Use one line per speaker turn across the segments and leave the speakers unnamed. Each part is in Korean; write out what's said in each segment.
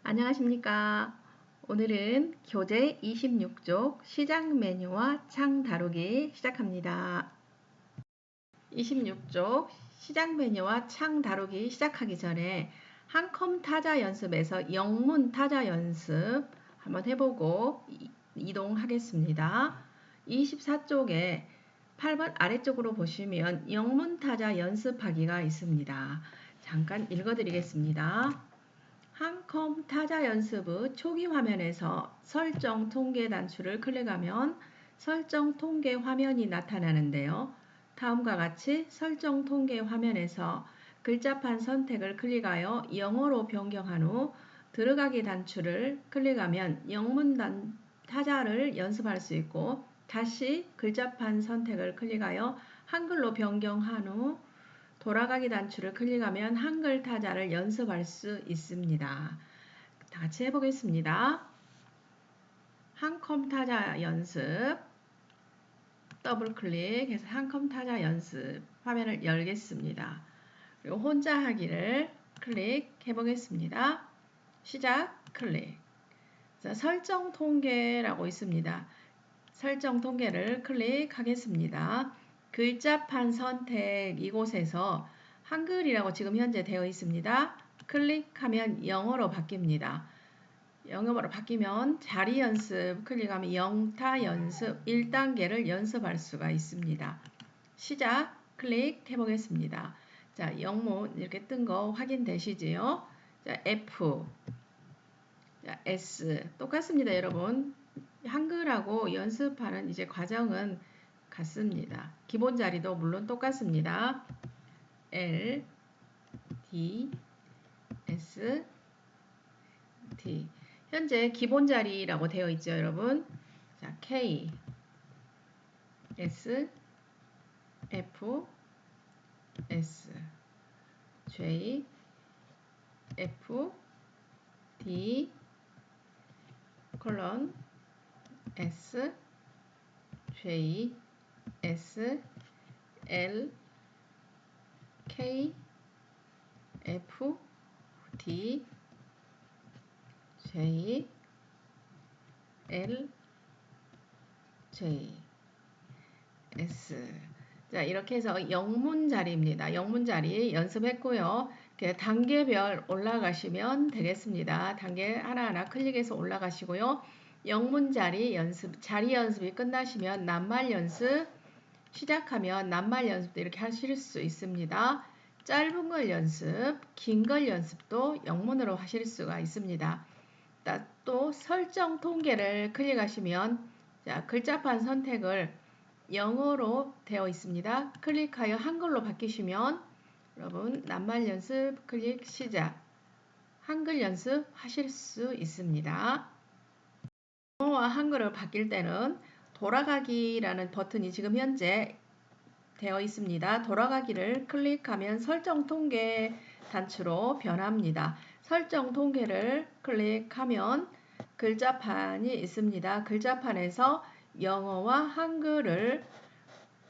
안녕하십니까. 오늘은 교재 26쪽 시작 메뉴와 창 다루기 시작합니다. 26쪽 시작 메뉴와 창 다루기 시작하기 전에 한컴 타자 연습에서 영문 타자 연습 한번 해보고 이동하겠습니다. 24쪽에 8번 아래쪽으로 보시면 영문 타자 연습하기가 있습니다. 잠깐 읽어드리겠습니다. 한컴 타자 연습의 초기 화면에서 설정 통계 단추를 클릭하면 설정 통계 화면이 나타나는데요. 다음과 같이 설정 통계 화면에서 글자판 선택을 클릭하여 영어로 변경한 후 들어가기 단추를 클릭하면 영문 타자를 연습할 수 있고, 다시 글자판 선택을 클릭하여 한글로 변경한 후 돌아가기 단추를 클릭하면 한글 타자를 연습할 수 있습니다. 다 같이 해보겠습니다. 한컴 타자 연습 더블 클릭해서 한컴 타자 연습 화면을 열겠습니다. 그리고 혼자 하기를 클릭해 보겠습니다. 시작 클릭. 자, 설정 통계라고 있습니다. 설정 통계를 클릭하겠습니다. 글자판 선택 이곳에서 한글이라고 지금 현재 되어 있습니다. 클릭하면 영어로 바뀝니다. 영어로 바뀌면 자리 연습 클릭하면 영타 연습 1단계를 연습할 수가 있습니다. 시작 클릭해 보겠습니다. 자, 영문 이렇게 뜬 거 확인되시지요? 자, F, 자, S 똑같습니다, 여러분. 한글하고 연습하는 이제 과정은 같습니다. 기본 자리도 물론 똑같습니다. L, D, S, T. 현재 기본 자리라고 되어 있죠, 여러분. 자, K, S, F, S, J, F, D, 콜론, S, J, S, L, K, F, D, J, L, J, S. 자, 이렇게 해서 영문 자리입니다. 영문 자리 연습했고요. 단계별 올라가시면 되겠습니다. 단계 하나하나 클릭해서 올라가시고요. 영문 자리 연습, 자리 연습이 끝나시면 낱말 연습 시작하면 낱말 연습도 이렇게 하실 수 있습니다. 짧은 걸 연습, 긴 걸 연습도 영문으로 하실 수가 있습니다. 또 설정 통계를 클릭하시면 자, 글자판 선택을 영어로 되어 있습니다. 클릭하여 한글로 바뀌시면 여러분 낱말 연습 클릭 시작 한글 연습 하실 수 있습니다. 영어와 한글을 바뀔 때는 돌아가기라는 버튼이 지금 현재 되어 있습니다. 돌아가기를 클릭하면 설정 통계 단추로 변합니다. 설정 통계를 클릭하면 글자판이 있습니다. 글자판에서 영어와 한글을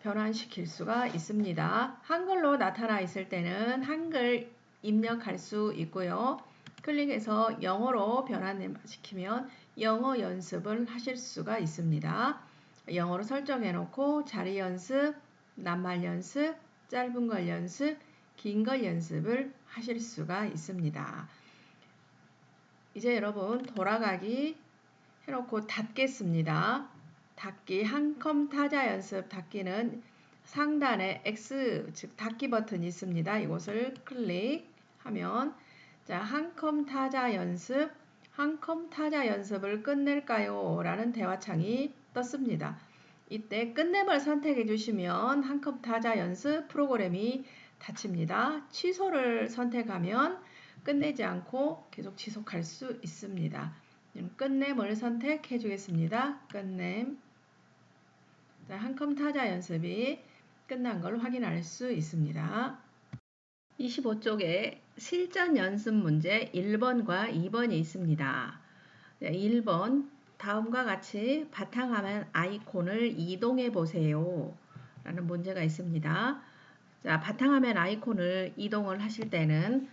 변환시킬 수가 있습니다. 한글로 나타나 있을 때는 한글 입력할 수 있고요. 클릭해서 영어로 변환시키면 영어 연습을 하실 수가 있습니다. 영어로 설정해 놓고 자리 연습, 낱말 연습, 짧은 걸 연습, 긴 걸 연습을 하실 수가 있습니다. 이제 여러분 돌아가기 해놓고 닫겠습니다. 닫기 한컴 타자 연습 닫기는 상단에 X 즉 닫기 버튼이 있습니다. 이곳을 클릭하면 자, 한컴 타자 연습 한컴 타자 연습을 끝낼까요? 라는 대화창이 떴습니다. 이때 끝냄을 선택해 주시면 한컴 타자 연습 프로그램이 닫힙니다. 취소를 선택하면 끝내지 않고 계속 지속할 수 있습니다. 끝냄을 선택해 주겠습니다. 끝냄. 자, 한컴 타자 연습이 끝난 걸 확인할 수 있습니다. 25쪽에 실전 연습 문제 1번과 2번이 있습니다. 1번 다음과 같이 바탕화면 아이콘을 이동해 보세요 라는 문제가 있습니다. 자, 바탕화면 아이콘을 이동을 하실 때는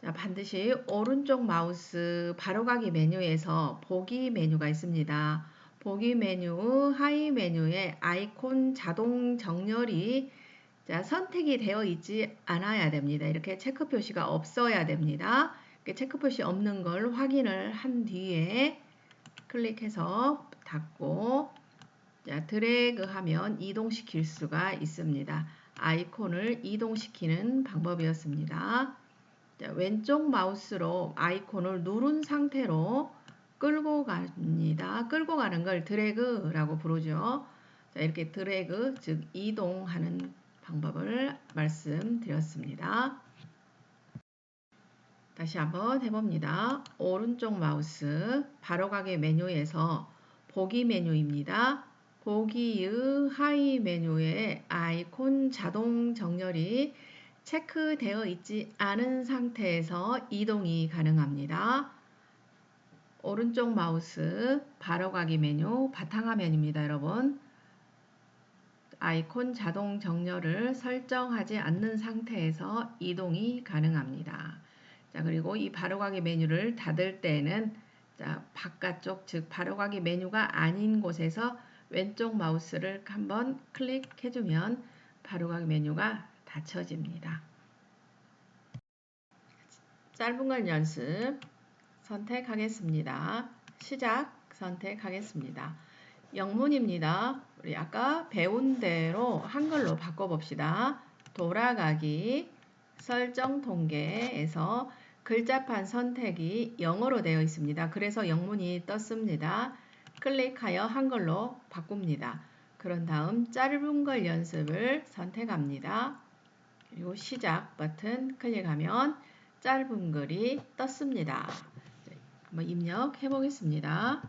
자, 반드시 오른쪽 마우스 바로가기 메뉴에서 보기 메뉴가 있습니다. 보기 메뉴 하이 메뉴에 아이콘 자동 정렬이 자, 선택이 되어 있지 않아야 됩니다. 이렇게 체크 표시가 없어야 됩니다. 이렇게 체크 표시 없는 걸 확인을 한 뒤에 클릭해서 닫고 자, 드래그 하면 이동시킬 수가 있습니다. 아이콘을 이동시키는 방법이었습니다. 자, 왼쪽 마우스로 아이콘을 누른 상태로 끌고 갑니다. 끌고 가는 걸 드래그라고 부르죠. 자, 이렇게 드래그, 즉 이동하는 방법을 말씀드렸습니다. 다시 한번 해봅니다. 오른쪽 마우스 바로가기 메뉴에서 보기 메뉴입니다. 보기의 하이 메뉴에 아이콘 자동 정렬이 체크되어 있지 않은 상태에서 이동이 가능합니다. 오른쪽 마우스 바로가기 메뉴 바탕화면입니다. 여러분. 아이콘 자동 정렬을 설정하지 않는 상태에서 이동이 가능합니다. 자, 그리고 이 바로가기 메뉴를 닫을 때는 자, 바깥쪽 즉 바로가기 메뉴가 아닌 곳에서 왼쪽 마우스를 한번 클릭해주면 바로가기 메뉴가 닫혀집니다. 짧은 걸 연습 선택하겠습니다. 시작 선택하겠습니다. 영문입니다. 우리 아까 배운 대로 한글로 바꿔봅시다. 돌아가기 설정 통계에서 글자판 선택이 영어로 되어 있습니다. 그래서 영문이 떴습니다. 클릭하여 한글로 바꿉니다. 그런 다음 짧은 걸 연습을 선택합니다. 그리고 시작 버튼 클릭하면 짧은 글이 떴습니다. 한번 입력해 보겠습니다.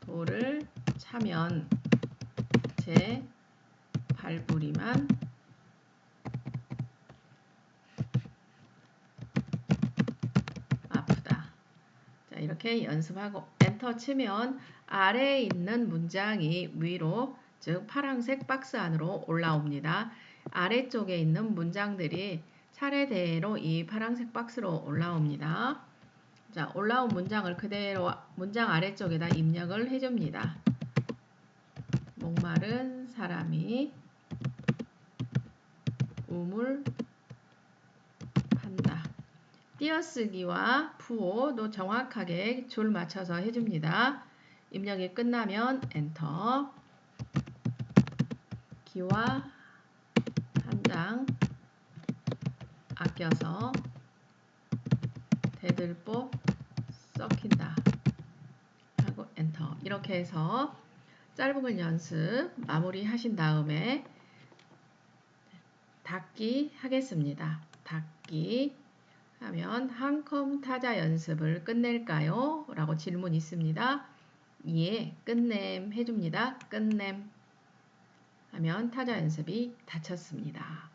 돌을 차면 제 발부리만 아프다. 자, 이렇게 연습하고 엔터 치면 아래에 있는 문장이 위로 즉 파란색 박스 안으로 올라옵니다. 아래쪽에 있는 문장들이 차례대로 이 파란색 박스로 올라옵니다. 자, 올라온 문장을 그대로 문장 아래쪽에다 입력을 해줍니다. 목마른 사람이 우물 판다. 띄어쓰기와 부호도 정확하게 줄 맞춰서 해줍니다. 입력이 끝나면 엔터. 기와 한 장 아껴서 대들보 썩힌다 하고 엔터. 이렇게 해서 짧은 글 연습 마무리 하신 다음에 닫기 하겠습니다. 닫기 하면 한컴 타자 연습을 끝낼까요? 라고 질문이 있습니다. 예, 끝냄 해줍니다. 끝냄 하면 타자 연습이 닫혔습니다.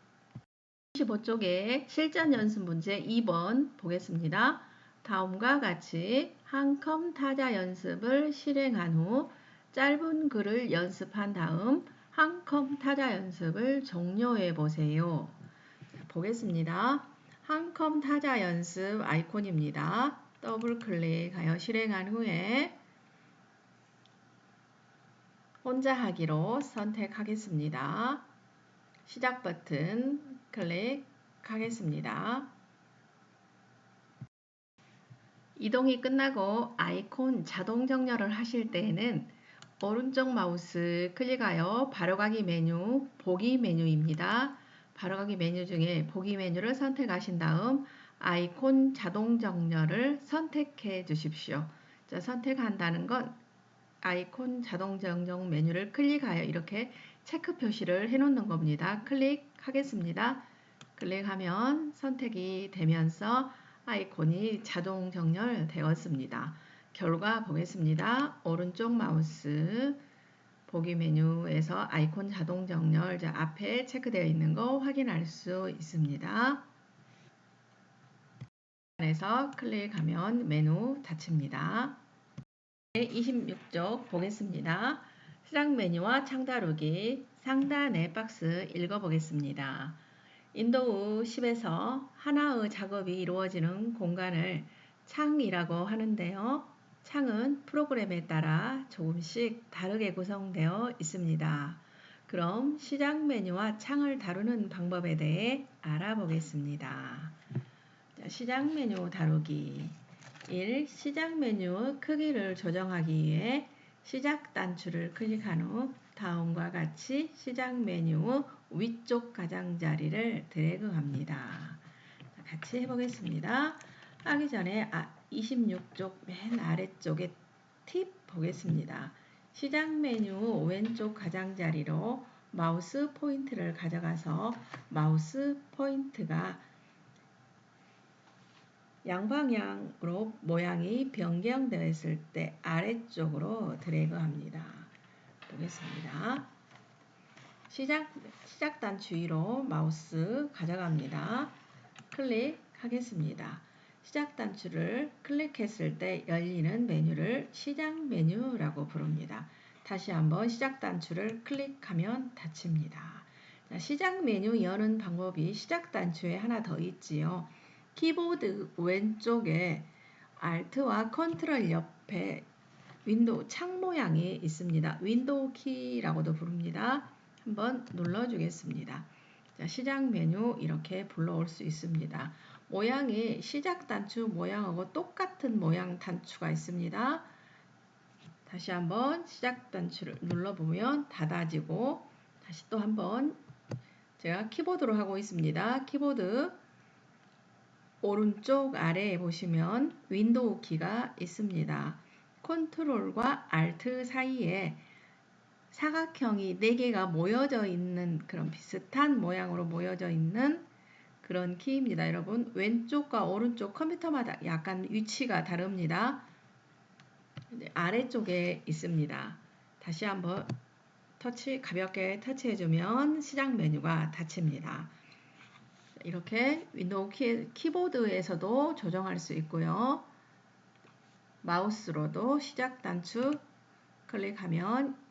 25쪽에 실전 연습 문제 2번 보겠습니다. 다음과 같이 한컴 타자 연습을 실행한 후 짧은 글을 연습한 다음 한컴 타자 연습을 종료해 보세요. 보겠습니다. 한컴 타자 연습 아이콘입니다. 더블 클릭하여 실행한 후에 혼자 하기로 선택하겠습니다. 시작 버튼 클릭하겠습니다. 이동이 끝나고 아이콘 자동 정렬을 하실 때에는 오른쪽 마우스 클릭하여 바로가기 메뉴 보기 메뉴입니다. 바로가기 메뉴 중에 보기 메뉴를 선택하신 다음 아이콘 자동 정렬을 선택해 주십시오. 자, 선택한다는 건 아이콘 자동 정렬 메뉴를 클릭하여 이렇게 체크 표시를 해 놓는 겁니다. 클릭하겠습니다. 클릭하면 선택이 되면서 아이콘이 자동 정렬되었습니다. 결과 보겠습니다. 오른쪽 마우스 보기 메뉴에서 아이콘 자동 정렬 앞에 체크되어 있는 거 확인할 수 있습니다. 에서 클릭하면 메뉴 닫힙니다. 26쪽 보겠습니다. 시작 메뉴와 창 다루기 상단의 박스 읽어보겠습니다. 윈도우 10에서 하나의 작업이 이루어지는 공간을 창이라고 하는데요. 창은 프로그램에 따라 조금씩 다르게 구성되어 있습니다. 그럼 시작 메뉴와 창을 다루는 방법에 대해 알아보겠습니다. 시작 메뉴 다루기 1. 시작 메뉴 크기를 조정하기 위해 시작 단추를 클릭한 후 다음과 같이 시작 메뉴 위쪽 가장자리를 드래그합니다. 같이 해보겠습니다. 하기 전에 26쪽 맨 아래쪽에 팁 보겠습니다. 시작 메뉴 왼쪽 가장자리로 마우스 포인트를 가져가서 마우스 포인트가 양방향으로 모양이 변경되었을 때 아래쪽으로 드래그합니다. 보겠습니다. 시작 단추 위로 마우스 가져갑니다. 클릭하겠습니다. 시작 단추를 클릭했을 때 열리는 메뉴를 시작 메뉴라고 부릅니다. 다시 한번 시작 단추를 클릭하면 닫힙니다. 시작 메뉴 여는 방법이 시작 단추에 하나 더 있지요. 키보드 왼쪽에 Alt와 컨트롤 옆에 윈도우 창 모양이 있습니다. 윈도우 키라고도 부릅니다. 한번 눌러주겠습니다. 자, 시작 메뉴 이렇게 불러올 수 있습니다. 모양이 시작 단추 모양하고 똑같은 모양 단추가 있습니다. 다시 한번 시작 단추를 눌러보면 닫아지고 다시 또 한번 제가 키보드로 하고 있습니다. 키보드 오른쪽 아래에 보시면 윈도우 키가 있습니다. 컨트롤과 알트 사이에 사각형이 4개가 모여져 있는 그런 비슷한 모양으로 모여져 있는 그런 키입니다. 여러분 왼쪽과 오른쪽 컴퓨터마다 약간 위치가 다릅니다. 아래쪽에 있습니다. 다시 한번 가볍게 터치해주면 시작 메뉴가 닫힙니다. 이렇게 윈도우 키보드에서도 조정할 수 있고요. 마우스로도 시작 단추 클릭하면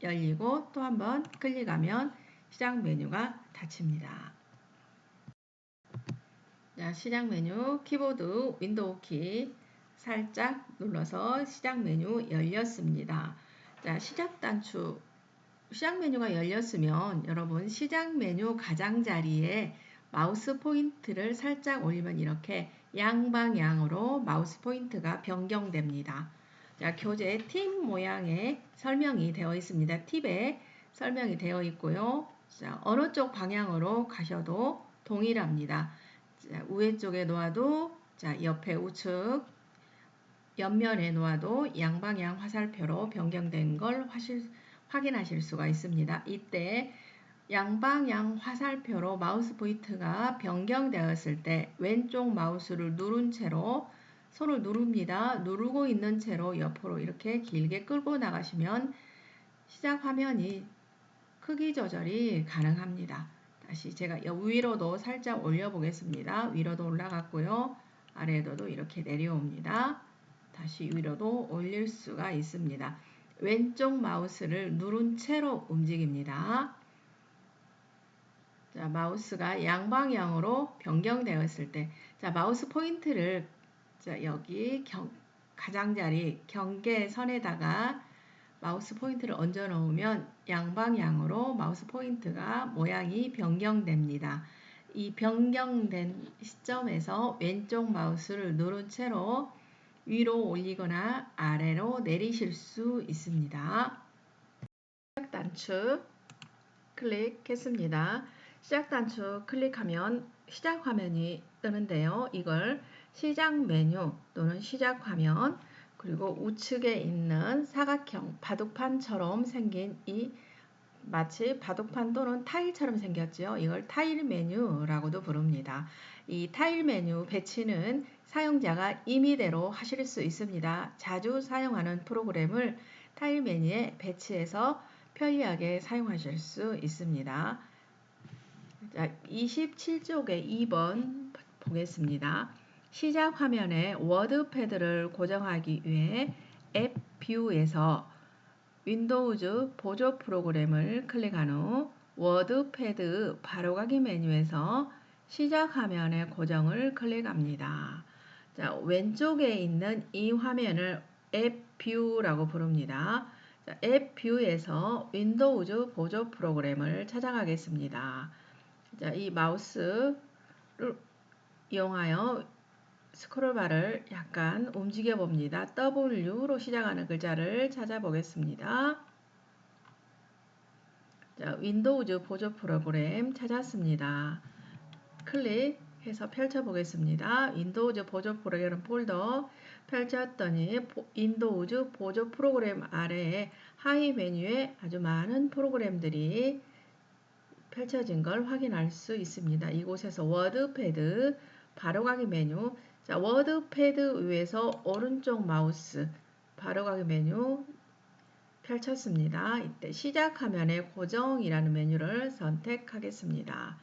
열리고 또 한번 클릭하면 시작 메뉴가 닫힙니다. 자, 시작 메뉴 키보드 윈도우 키 살짝 눌러서 시작 메뉴 열렸습니다. 자, 시작 메뉴가 열렸으면 여러분 시작 메뉴 가장자리에 마우스 포인트를 살짝 올리면 이렇게 양방향으로 마우스 포인트가 변경됩니다. 자, 교재 팁 모양의 설명이 되어 있습니다. 팁에 설명이 되어 있고요. 자, 어느 쪽 방향으로 가셔도 동일합니다. 자, 위에 쪽에 놓아도 자, 옆에 우측 옆면에 놓아도 양방향 화살표로 변경된 걸 확인하실 수가 있습니다. 이때 양방향 화살표로 마우스 포인트가 변경되었을 때 왼쪽 마우스를 누른 채로 손을 누릅니다. 누르고 있는 채로 옆으로 이렇게 길게 끌고 나가시면 시작 화면이 크기 조절이 가능합니다. 다시 제가 위로도 살짝 올려 보겠습니다. 위로도 올라갔고요. 아래로도 이렇게 내려옵니다. 다시 위로도 올릴 수가 있습니다. 왼쪽 마우스를 누른 채로 움직입니다. 자, 마우스가 양방향으로 변경되었을 때, 자, 마우스 포인트를 자, 여기 가장자리 경계선에다가 마우스 포인트를 얹어 놓으면 양방향으로 마우스 포인트가 모양이 변경됩니다. 이 변경된 시점에서 왼쪽 마우스를 누른 채로 위로 올리거나 아래로 내리실 수 있습니다. 시작 단추 클릭했습니다. 시작 단추 클릭하면 시작 화면이 뜨는데요. 이걸 시작 메뉴 또는 시작 화면 그리고 우측에 있는 사각형 바둑판처럼 생긴 이 마치 바둑판 또는 타일처럼 생겼죠. 이걸 타일 메뉴라고도 부릅니다. 이 타일 메뉴 배치는 사용자가 임의대로 하실 수 있습니다. 자주 사용하는 프로그램을 타일 메뉴에 배치해서 편리하게 사용하실 수 있습니다. 자, 27쪽에 2번 보겠습니다. 시작 화면에 워드패드를 고정하기 위해 앱 뷰에서 윈도우즈 보조 프로그램을 클릭한 후 워드패드 바로가기 메뉴에서 시작 화면의 고정을 클릭합니다. 자, 왼쪽에 있는 이 화면을 앱 뷰라고 부릅니다. 자, 앱 뷰에서 윈도우즈 보조 프로그램을 찾아가겠습니다. 자, 이 마우스를 이용하여 스크롤바를 약간 움직여 봅니다. W로 시작하는 글자를 찾아보겠습니다. 자, 윈도우즈 보조 프로그램 찾았습니다. 클릭해서 펼쳐보겠습니다. 윈도우즈 보조 프로그램 폴더 펼쳤더니 윈도우즈 보조 프로그램 아래에 하위 메뉴에 아주 많은 프로그램들이 펼쳐진 걸 확인할 수 있습니다. 이곳에서 워드패드 바로가기 메뉴, 자, 워드패드 위에서 오른쪽 마우스 바로가기 메뉴 펼쳤습니다. 이때 시작 화면에 고정이라는 메뉴를 선택하겠습니다.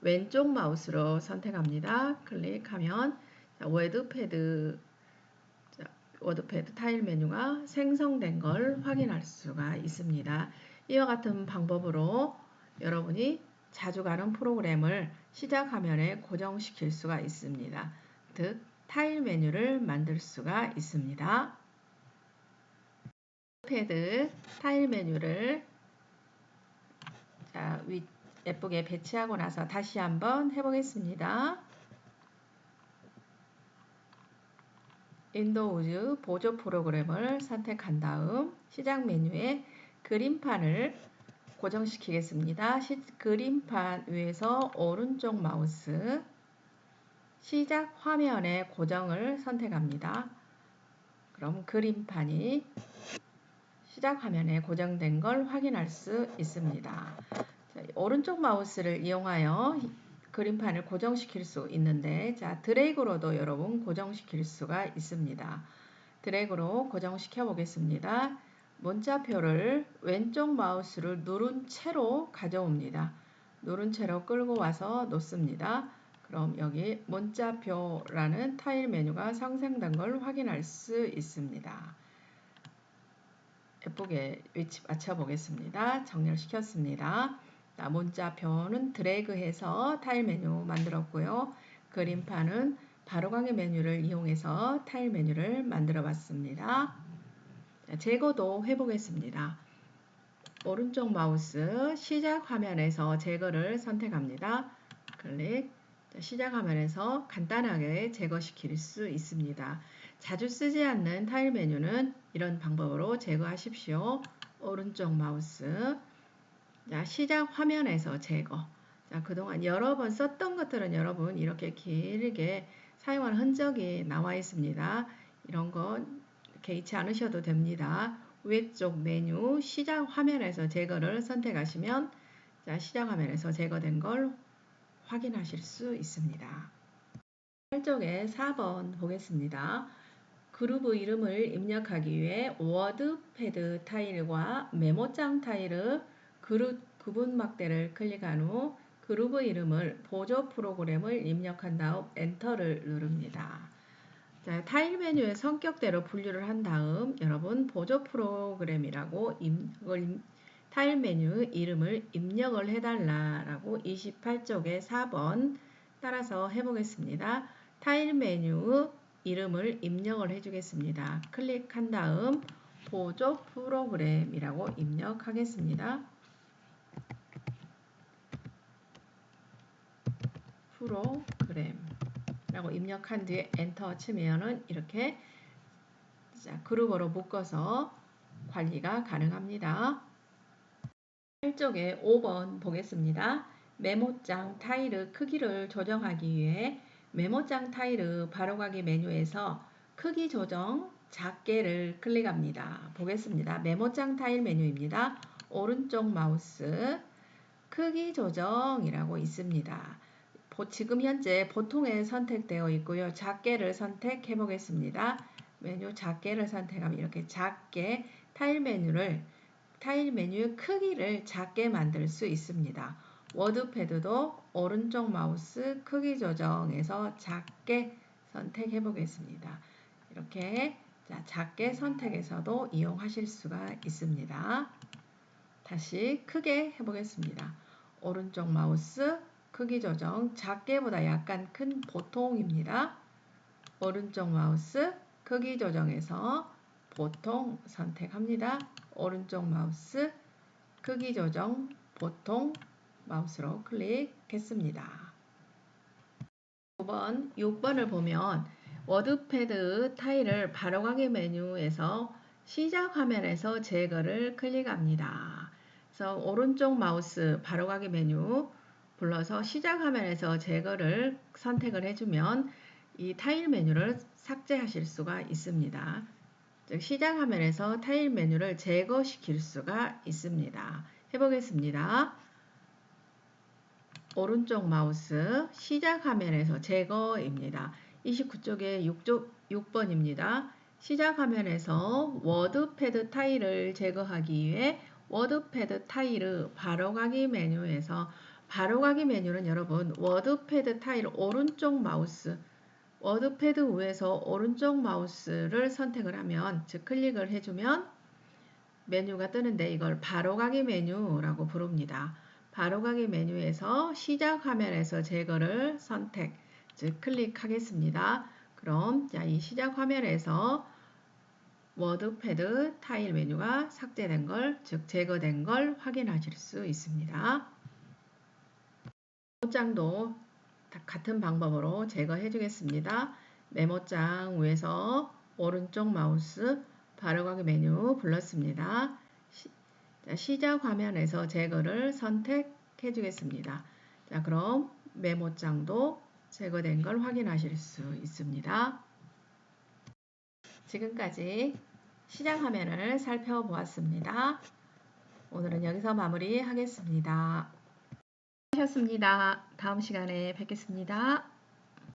왼쪽 마우스로 선택합니다. 클릭하면 워드패드 타일 메뉴가 생성된 걸 확인할 수가 있습니다. 이와 같은 방법으로 여러분이 자주 가는 프로그램을 시작 화면에 고정시킬 수가 있습니다. 즉 타일 메뉴를 만들 수가 있습니다. 패드 타일 메뉴를 예쁘게 배치하고 나서 다시 한번 해보겠습니다. 윈도우즈 보조 프로그램을 선택한 다음 시작 메뉴에 그림판을 고정시키겠습니다. 그림판 위에서 오른쪽 마우스 시작 화면의 고정을 선택합니다. 그럼 그림판이 시작 화면에 고정된 걸 확인할 수 있습니다. 자, 오른쪽 마우스를 이용하여 그림판을 고정시킬 수 있는데, 자, 드래그로도 여러분 고정시킬 수가 있습니다. 드래그로 고정시켜 보겠습니다. 문자표를 왼쪽 마우스를 누른 채로 가져옵니다. 누른 채로 끌고 와서 놓습니다. 그럼 여기 문자표라는 타일 메뉴가 상생된 걸 확인할 수 있습니다. 예쁘게 위치 맞춰 보겠습니다. 정렬시켰습니다. 자, 문자표는 드래그해서 타일 메뉴 만들었고요. 그림판은 바로가기 메뉴를 이용해서 타일 메뉴를 만들어 봤습니다. 자, 제거도 해보겠습니다. 오른쪽 마우스 시작 화면에서 제거를 선택합니다. 클릭. 자, 시작 화면에서 간단하게 제거시킬 수 있습니다. 자주 쓰지 않는 타일 메뉴는 이런 방법으로 제거하십시오. 오른쪽 마우스. 자, 시작 화면에서 제거. 자, 그동안 여러 번 썼던 것들은 여러분 이렇게 길게 사용한 흔적이 나와 있습니다. 이런 거 개의치 않으셔도 됩니다. 위쪽 메뉴 시작 화면에서 제거를 선택하시면 자, 시작 화면에서 제거된 걸 확인하실 수 있습니다. 8쪽에 4번 보겠습니다. 그룹 이름을 입력하기 위해 워드패드 타일과 메모장 타일의 그룹 구분 막대를 클릭한 후 그룹 이름을 보조 프로그램을 입력한 다음 엔터를 누릅니다. 자, 타일 메뉴의 성격대로 분류를 한 다음 여러분 보조 프로그램이라고 타일 메뉴 이름을 입력을 해달라라고 28쪽에 4번 따라서 해보겠습니다. 타일 메뉴 이름을 입력을 해주겠습니다. 클릭한 다음 보조 프로그램이라고 입력하겠습니다. 프로그램이라고 입력한 뒤에 엔터 치면은 이렇게 그룹으로 묶어서 관리가 가능합니다. 8쪽에 5번 보겠습니다. 메모장 타일의 크기를 조정하기 위해 메모장 타일의 바로가기 메뉴에서 크기 조정 작게를 클릭합니다. 보겠습니다. 메모장 타일 메뉴입니다. 오른쪽 마우스 크기 조정이라고 있습니다. 지금 현재 보통에 선택되어 있고요. 작게를 선택해 보겠습니다. 메뉴 작게를 선택하면 이렇게 작게 타일 메뉴의 크기를 작게 만들 수 있습니다. 워드패드도 오른쪽 마우스 크기 조정에서 작게 선택해 보겠습니다. 이렇게 작게 선택해서도 이용하실 수가 있습니다. 다시 크게 해보겠습니다. 오른쪽 마우스 크기 조정, 작게보다 약간 큰 보통입니다. 오른쪽 마우스 크기 조정에서 보통 선택합니다. 오른쪽 마우스 크기 조정, 보통 마우스로 클릭했습니다. 6번을 보면 워드패드 타일을 바로가기 메뉴에서 시작 화면에서 제거를 클릭합니다. 그래서 오른쪽 마우스 바로가기 메뉴 불러서 시작 화면에서 제거를 선택을 해주면 이 타일 메뉴를 삭제하실 수가 있습니다. 즉 시작 화면에서 타일 메뉴를 제거시킬 수가 있습니다. 해보겠습니다. 오른쪽 마우스 시작 화면에서 제거입니다. 29쪽에 6번입니다. 시작 화면에서 워드패드 타일을 제거하기 위해 워드패드 타일 바로가기 메뉴에서 바로가기 메뉴는 여러분 워드패드 타일 오른쪽 마우스 워드패드 위에서 오른쪽 마우스를 선택을 하면 즉 클릭을 해주면 메뉴가 뜨는데 이걸 바로가기 메뉴라고 부릅니다. 바로가기 메뉴에서 시작 화면에서 제거를 선택, 즉 클릭하겠습니다. 그럼 이 시작 화면에서 워드패드 타일 메뉴가 삭제된 걸, 즉 제거된 걸 확인하실 수 있습니다. 메모장도 같은 방법으로 제거해 주겠습니다. 메모장 위에서 오른쪽 마우스 바로가기 메뉴 불렀습니다. 시작 화면에서 제거를 선택해 주겠습니다. 자, 그럼 메모장도 제거된 걸 확인하실 수 있습니다. 지금까지 시작 화면을 살펴보았습니다. 오늘은 여기서 마무리하겠습니다. 수고하셨습니다. 다음 시간에 뵙겠습니다.